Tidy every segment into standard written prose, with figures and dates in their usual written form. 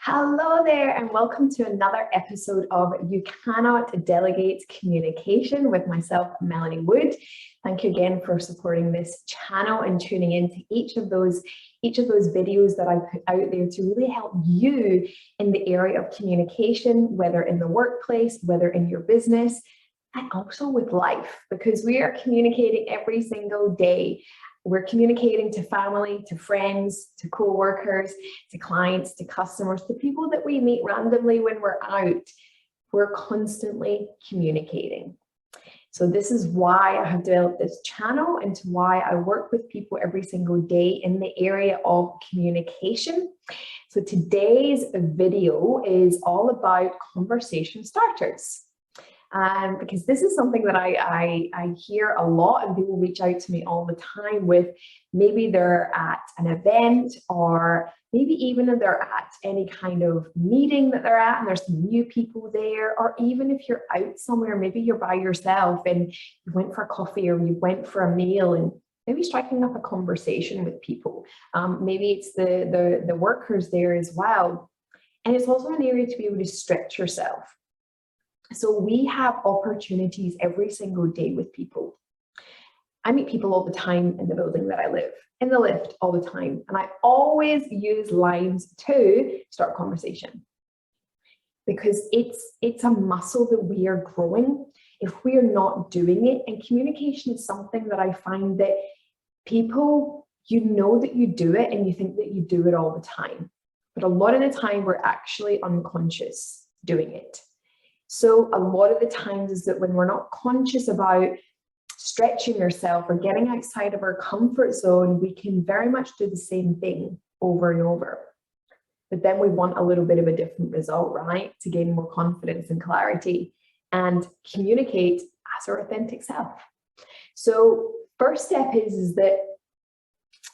Hello there, and welcome to another episode of You Cannot Delegate Communication with myself, Melanie Wood. Thank you again for supporting this channel and tuning into each of those videos that I put out there to really help you in the area of communication, whether in the workplace, whether in your business, and also with life, because we are communicating every single day. We're communicating to family, to friends, to co-workers, to clients, to customers, to people that we meet randomly when we're out. We're constantly communicating. So this is why I have developed this channel and to why I work with people every single day in the area of communication. So today's video is all about conversation starters. Because this is something that I hear a lot, and people reach out to me all the time with, maybe they're at an event, or maybe even if they're at any kind of meeting that they're at and there's some new people there, or even if you're out somewhere, maybe you're by yourself and you went for coffee or you went for a meal, and maybe striking up a conversation with people. Maybe it's the workers there as well. And it's also an area to be able to stretch yourself. So we have opportunities every single day with people. I meet people all the time in the building that I live, in the lift all the time. And I always use lines to start conversation, because it's a muscle that we are growing if we are not doing it. And communication is something that I find that people, you know that you do it and you think that you do it all the time. But a lot of the time we're actually unconscious doing it. So a lot of the times is that when we're not conscious about stretching yourself or getting outside of our comfort zone, we can very much do the same thing over and over. But then we want a little bit of a different result, right? To gain more confidence and clarity and communicate as our authentic self. So first step is that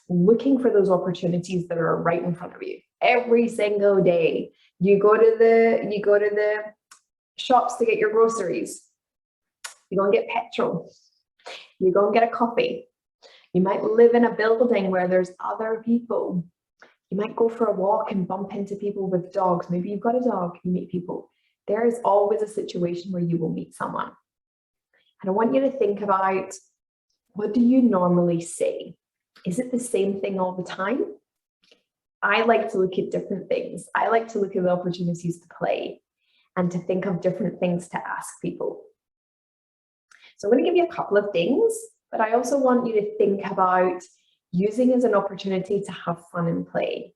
looking for those opportunities that are right in front of you every single day. You go to the shops to get your groceries. You go and get petrol. You go and get a coffee. You might live in a building where there's other people. You might go for a walk and bump into people with dogs. Maybe you've got a dog, you meet people. There is always a situation where you will meet someone. And I want you to think about, what do you normally say? Is it the same thing all the time? I like to look at different things. I like to look at the opportunities to play and to think of different things to ask people. So I'm going to give you a couple of things, but I also want you to think about using as an opportunity to have fun and play,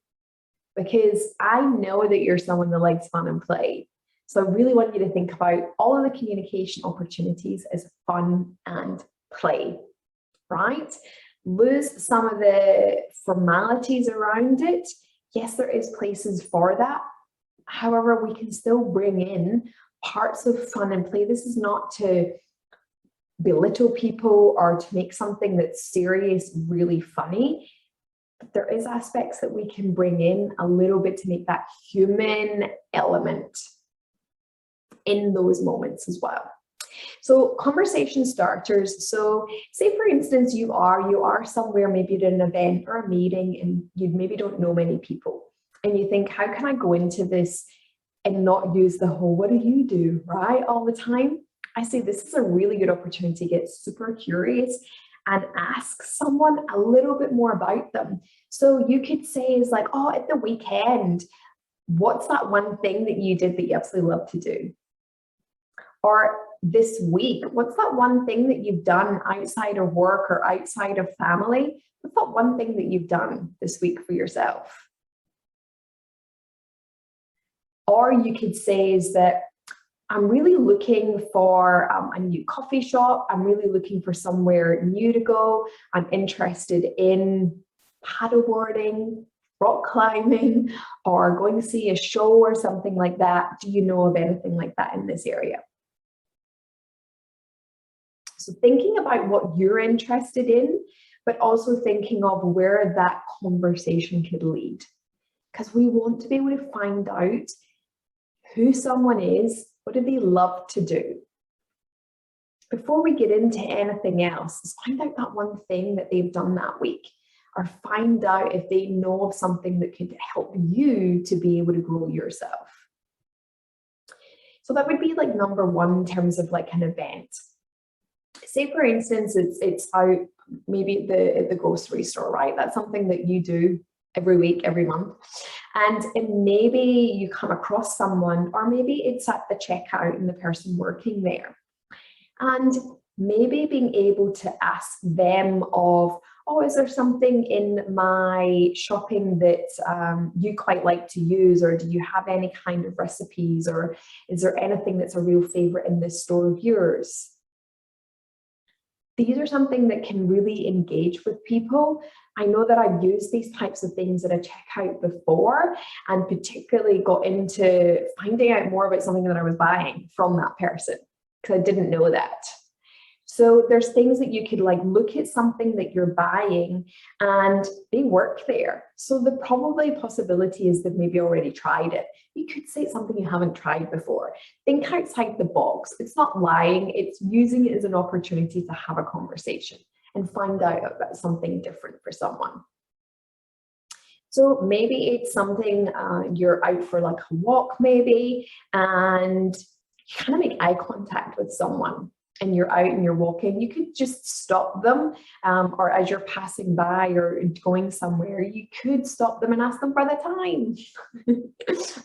because I know that you're someone that likes fun and play. So I really want you to think about all of the communication opportunities as fun and play, right? Lose some of the formalities around it. Yes, there is places for that. However, we can still bring in parts of fun and play. This is not to belittle people or to make something that's serious really funny. But there is aspects that we can bring in a little bit to make that human element in those moments as well. So conversation starters. So say for instance, you are somewhere, maybe at an event or a meeting, and you maybe don't know many people. And you think, how can I go into this and not use the whole, what do you do, right, all the time? I say this is a really good opportunity to get super curious and ask someone a little bit more about them. So you could say is like, oh, at the weekend, what's that one thing that you did that you absolutely love to do? Or this week, what's that one thing that you've done outside of work or outside of family? What's that one thing that you've done this week for yourself? Or you could say is that, I'm really looking for a new coffee shop. I'm really looking for somewhere new to go. I'm interested in paddleboarding, rock climbing, or going to see a show or something like that. Do you know of anything like that in this area? So thinking about what you're interested in, but also thinking of where that conversation could lead. Because we want to be able to find out who someone is, what do they love to do? Before we get into anything else, let's find out that one thing that they've done that week. or find out if they know of something that could help you to be able to grow yourself. So that would be like number one in terms of like an event. Say for instance, it's out maybe at the grocery store, right? That's something that you do every week, every month. And maybe you come across someone, or maybe it's at the checkout and the person working there. And maybe being able to ask them of, oh, is there something in my shopping that you quite like to use, or do you have any kind of recipes, or is there anything that's a real favorite in this store of yours? These are something that can really engage with people. I know that I've used these types of things at a checkout before, and particularly got into finding out more about something that I was buying from that person, because I didn't know that. So there's things that you could like look at something that you're buying and they work there. So the probably possibility is they've maybe already tried it. You could say something you haven't tried before. Think outside the box. It's not lying, it's using it as an opportunity to have a conversation and find out about something different for someone. So maybe it's something you're out for like a walk maybe, and you kind of make eye contact with someone. And you're out and you're walking, you could just stop them, or as you're passing by or going somewhere, you could stop them and ask them for the time,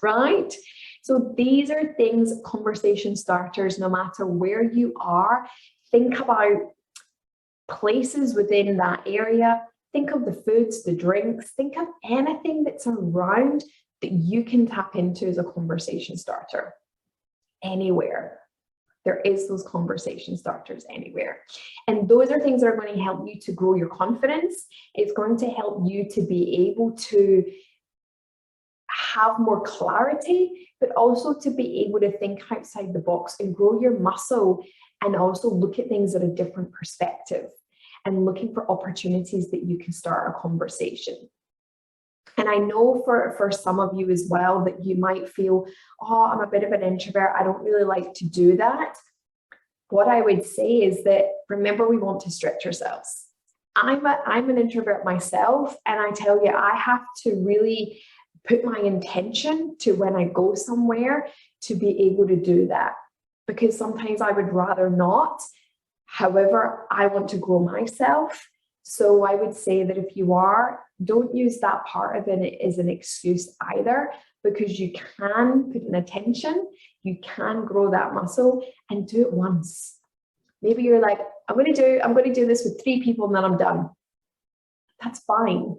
right? So these are things, conversation starters, no matter where you are. Think about places within that area. Think of the foods, the drinks, think of anything that's around that you can tap into as a conversation starter. Anywhere. There is those conversation starters anywhere. And those are things that are going to help you to grow your confidence. It's going to help you to be able to have more clarity, but also to be able to think outside the box and grow your muscle, and also look at things at a different perspective and looking for opportunities that you can start a conversation. And I know for some of you as well that you might feel, oh, I'm a bit of an introvert, I don't really like to do that. What I would say is that, remember, we want to stretch ourselves. I'm an introvert myself, and I tell you, I have to really put my intention to when I go somewhere to be able to do that, because sometimes I would rather not. However, I want to grow myself. So I would say that if you are, don't use that part of it as an excuse either, because you can put an attention, you can grow that muscle, and do it once. Maybe you're like, I'm going to do this with 3 people and then I'm done. That's fine.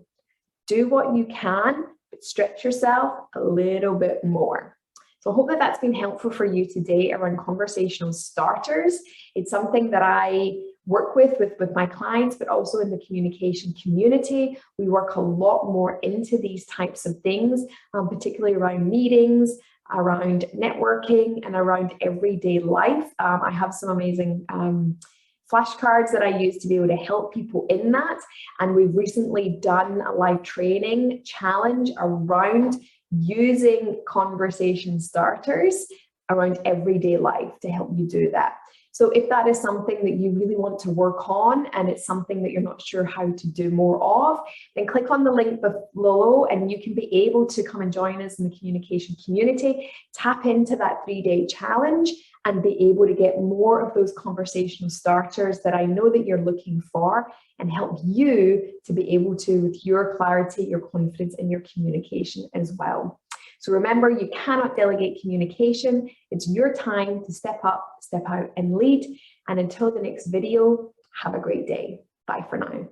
Do what you can, but stretch yourself a little bit more. So I hope that that's been helpful for you today around conversational starters. It's something that I work with my clients, but also in the communication community. We work a lot more into these types of things, particularly around meetings, around networking, and around everyday life. I have some amazing flashcards that I use to be able to help people in that. And we've recently done a live training challenge around using conversation starters around everyday life to help you do that. So if that is something that you really want to work on, and it's something that you're not sure how to do more of, then click on the link below and you can be able to come and join us in the communication community, tap into that 3-day challenge, and be able to get more of those conversational starters that I know that you're looking for, and help you to be able to, with your clarity, your confidence, and your communication as well. So remember, you cannot delegate communication. It's your time to step up, step out, and lead. And until the next video, have a great day. Bye for now.